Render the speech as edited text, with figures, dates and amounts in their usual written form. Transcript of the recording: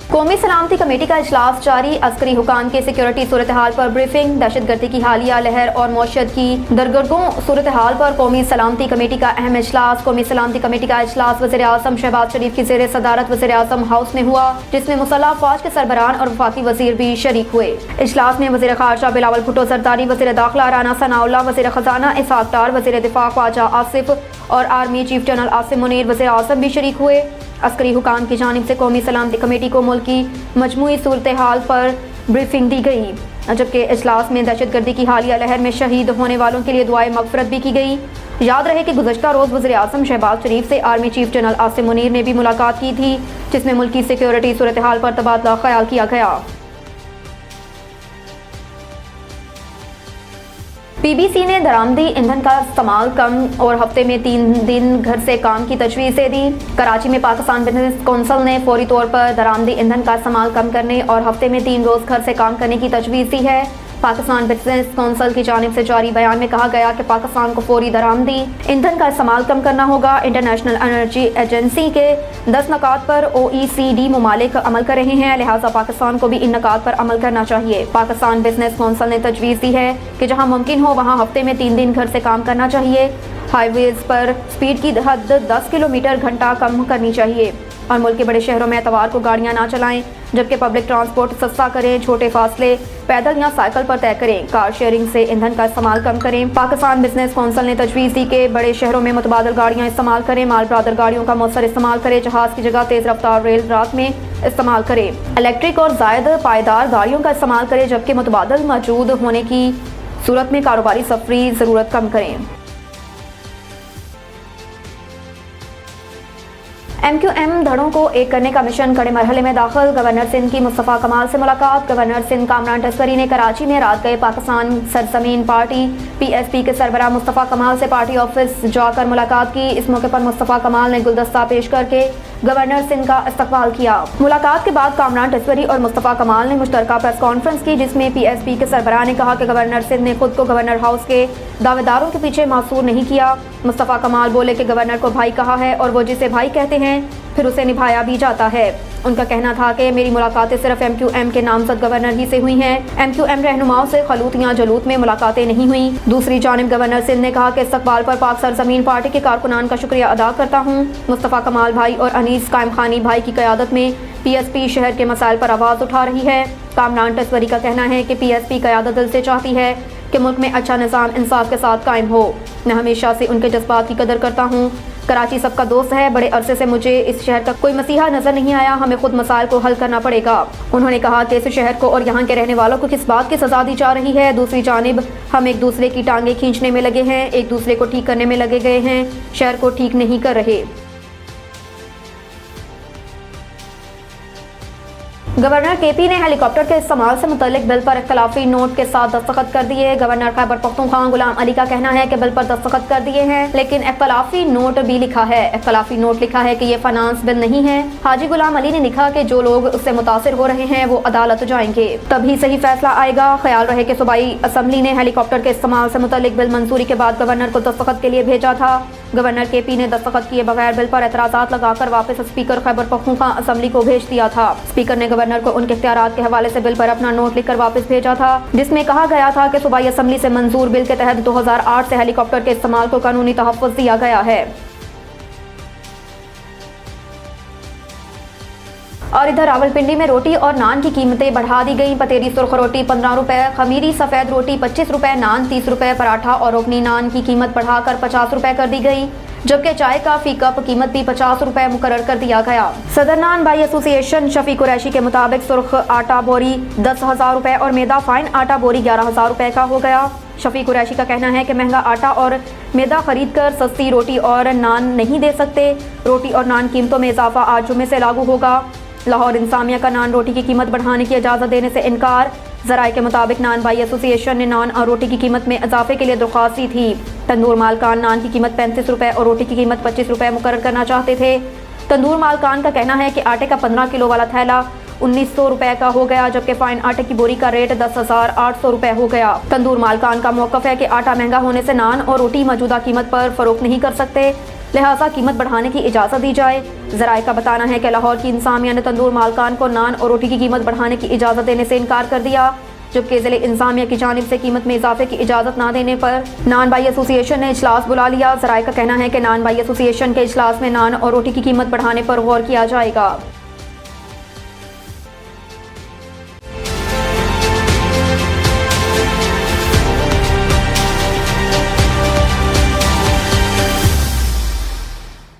कौमी सलामती कमेटी का इजलास जारी। अस्करी हुकाम के सिक्योरिटी सूरत हाल पर ब्रीफिंग। दहशतगर्दी की हालिया लहर और मौशत की दरगर्दों सूरत हाल पर कौमी सलामती कमेटी का अहम इजलास। कौमी सलामती कमेटी का इजलास वज़ीर आज़म शहबाज शरीफ की ज़ेर सदारत वज़ीर आज़म हाउस में हुआ, जिसमें मुसल्लह फ़ौज के सरबराहान और वफाकी वज़ीर भी शरीक हुए। इजलास में वज़ीर ख़ारजा बिलावल भुट्टो ज़रदारी, वज़ीर दाखिला राना सनाउल्लाह, वज़ीर ख़जाना इसहाक़ डार, वज़ीर दिफ़ा ख्वाजा आसिफ और army chief general Asim Munir वज़ीर आज़म भी शरीक हुए। अस्करी हुकाम की जानिब से कौमी सलामती कमेटी को मुल्क की मजमूई सूरत हाल पर ब्रीफिंग दी गई, जबकि इजलास में दहशतगर्दी की हालिया लहर में शहीद होने वालों के लिए दुआए मग़फ़िरत भी की गई। याद रहे कि गुज़श्ता रोज़ वज़ीर आज़म शहबाज शरीफ से army chief general Asim Munir ने भी मुलाकात की थी, जिसमें मुल्क की सिक्योरिटी सूरत हाल पर तबादला ख्याल किया गया। पीबीसी ने दरामदी ईंधन का इस्तेमाल कम और हफ्ते में 3 दिन घर से काम की तजवीज़ दे दी। कराची में पाकिस्तान बिजनेस कौंसिल ने फौरी तौर पर दरामदी ईंधन का इस्तेमाल कम करने और हफ्ते में 3 रोज़ घर से काम करने की तजवीज़ दी है। पाकिस्तान बिजनेस कौंसिल की जानिब से जारी बयान में कहा गया कि पाकिस्तान को फौरी दरामदी ईंधन का इस्तेमाल कम करना होगा। इंटरनेशनल एनर्जी एजेंसी के 10 नकात पर OECD ममालिक अमल कर रहे हैं, लिहाजा पाकिस्तान को भी इन नकात पर अमल करना चाहिए। पाकिस्तान बिजनेस कौंसिल ने तजवीज़ दी है कि जहाँ मुमकिन हो वहाँ हफ्ते में 3 दिन घर से काम करना चाहिए। हाईवेज पर स्पीड की हद 10 किलोमीटर घंटा कम करनी चाहिए और मुल्क के बड़े शहरों में एतवार को गाड़ियां ना चलाएं, जबकि पब्लिक ट्रांसपोर्ट सस्ता करें। छोटे फासले पैदल या साइकिल पर तय करें। कार शेयरिंग से ईंधन का इस्तेमाल कम करें। पाकिस्तान बिजनेस कौंसिल ने तजवीज़ दी कि बड़े शहरों में मुतबादल गाड़ियां इस्तेमाल करें। माल बरादर गाड़ियों का मौसर इस्तेमाल करें। जहाज़ की जगह तेज़ रफ्तार रेल रात में इस्तेमाल करें। इलेक्ट्रिक और ज़ायद पायदार गाड़ियों का इस्तेमाल करें, जबकि मुतबादल मौजूद होने की सूरत में कारोबारी सफरी ज़रूरत कम करें। MQM धड़ों को एक करने का मिशन कड़े मरहले में दाखिल। गवर्नर सिंध की मुस्तफ़ा कमाल से मुलाकात। गवर्नर सिंध कामरान तस्करी ने कराची में रात गए पाकिस्तान सरजमीन पार्टी PSP के सरबराह मुस्तफ़ा कमाल से पार्टी ऑफिस जाकर मुलाकात की। इस मौके पर मुस्तफ़ा कमाल ने गुलदस्ता पेश करके गवर्नर सिंध का इस्तकबाल किया। मुलाकात के बाद कामरान तस्करी और मुस्तफ़ा कमाल ने मुश्तरका प्रेस कॉन्फ्रेंस की, जिसमें PSP के सरबराह ने कहा कि गवर्नर सिंध ने खुद को गवर्नर हाउस के दावेदारों के पीछे मासूर नहीं किया। मुस्तफ़ा कमाल बोले कि गवर्नर को भाई कहा है और वो जिसे भाई कहते हैं फिर उसे निभाया भी जाता है। उनका कहना था कि मेरी मुलाकातें सिर्फ MQM के नामजद गवर्नर ही से हुई हैं। MQM रहनुमाओं से खलूत या जलूत में मुलाकातें नहीं हुई। दूसरी जानिब गवर्नर सिंध ने कहा कि इस्तकबाल पर पाक सरजमीन पार्टी के कारकुनान का शुक्रिया अदा करता हूँ। मुस्तफ़ा कमाल भाई और अनीस कायम खानी भाई की क़यादत में PSP शहर के मसाइल पर आवाज़ उठा रही है। कामरान तस्वरी का कहना है कि PSP क़यादत दिल से चाहती है कि मुल्क में अच्छा निज़ाम इंसाफ के साथ कायम हो। मैं हमेशा से उनके जज्बात की कदर करता हूँ। कराची सबका दोस्त है। बड़े अरसे से मुझे इस शहर का कोई मसीहा नजर नहीं आया। हमें खुद मसाइल को हल करना पड़ेगा। उन्होंने कहा कि इस शहर को और यहाँ के रहने वालों को किस बात की सजा दी जा रही है। दूसरी जानिब हम एक दूसरे की टांगे खींचने में लगे हैं, एक दूसरे को ठीक करने में लगे गए हैं, शहर को ठीक नहीं कर रहे। गवर्नर KP ने हेलीकॉप्टर के इस्तेमाल से मुतल्लिक बिल पर इख्तलाफी नोट के साथ दस्तखत कर दिए। गवर्नर खैबर पख्तूनख्वा गुलाम अली का कहना है कि बिल पर दस्तखत कर दिए हैं, लेकिन इख्तलाफी नोट भी लिखा है। इख्तलाफी नोट लिखा है कि ये फाइनेंस बिल नहीं है। हाजी गुलाम अली ने लिखा कि जो लोग उससे मुतासिर हो रहे हैं वो अदालत जाएंगे, तभी सही फैसला आएगा। ख्याल रहे कि सूबाई असम्बली ने हेलीकॉप्टर के इस्तेमाल से मुतल्लिक बिल मंजूरी के बाद गवर्नर को दस्तखत के लिए भेजा था। गवर्नर KP ने दस्तखत किए बगैर बिल पर एतराज़ात लगाकर वापस स्पीकर खैबर पख्तूनख्वा असम्बली को भेज दिया था। स्पीकर ने गवर्नर को उनके इख्तियारात के हवाले से बिल पर अपना नोट लिखकर वापस भेजा था, जिसमें कहा गया था कि सूबाई असम्बली से मंजूर बिल के तहत 2008 से हेलीकॉप्टर के इस्तेमाल को कानूनी तहफ़्फ़ुज़ दिया गया है। और इधर रावलपिंडी में रोटी और नान की कीमतें बढ़ा दी गई। पतेरी सुर्ख रोटी 15 रुपए, खमीरी सफ़ेद रोटी 25 रुपए, नान 30 रुपए, पराठा और रोकनी नान की कीमत बढ़ाकर 50 रुपए कर दी गई, जबकि चाय का फी कप कीमत भी 50 रुपए मुकर्रर कर दिया गया। सदर नान भाई एसोसिएशन शफी कुरैशी के मुताबिक सुर्ख आटा बोरी 10,000 रुपए और मैदा फाइन आटा बोरी 11,000 रुपए का हो गया। शफी कुरैशी का कहना है कि महंगा आटा और मैदा खरीद कर सस्ती रोटी और नान नहीं दे सकते। रोटी और नान कीमतों में इजाफा आज जुमे से लागू होगा। लाहौर इंसामिया का नान रोटी की कीमत बढ़ाने की इजाज़त देने से इनकार। ज़राए के मुताबिक नान भाई एसोसिएशन ने नान और रोटी की कीमत में इजाफे के लिए दरख्वास्त दी थी। तंदूर मालकान नान की कीमत 35 रुपए और रोटी की कीमत 25 रुपए मुकर्रर करना चाहते थे। तंदूर मालकान का कहना है कि आटे का 15 किलो वाला थैला 1900 रुपए का हो गया, जबकि फाइन आटे की बोरी का रेट 10,800 रुपए हो गया। तंदूर मालकान का मौक़िफ़ है कि आटा महंगा होने से नान और रोटी मौजूदा कीमत पर फरोख्त नहीं कर सकते। लिहाजा कीमत बढ़ाने की इजाज़त दी जाए। ज़राए का बताना है कि लाहौर की इंतज़ामिया ने तंदूर मालकान को नान और रोटी की कीमत बढ़ाने की इजाज़त देने से इनकार कर दिया, जबकि ज़िले इंतज़ामिया की जानिब से कीमत में इजाफे की इजाज़त ना देने पर नान बाई एसोसिएशन ने इजलास बुला लिया। ज़राए का कहना है कि नान बाई एसोसिएशन के इजलास में नान और रोटी की कीमत बढ़ाने पर गौर किया जाएगा।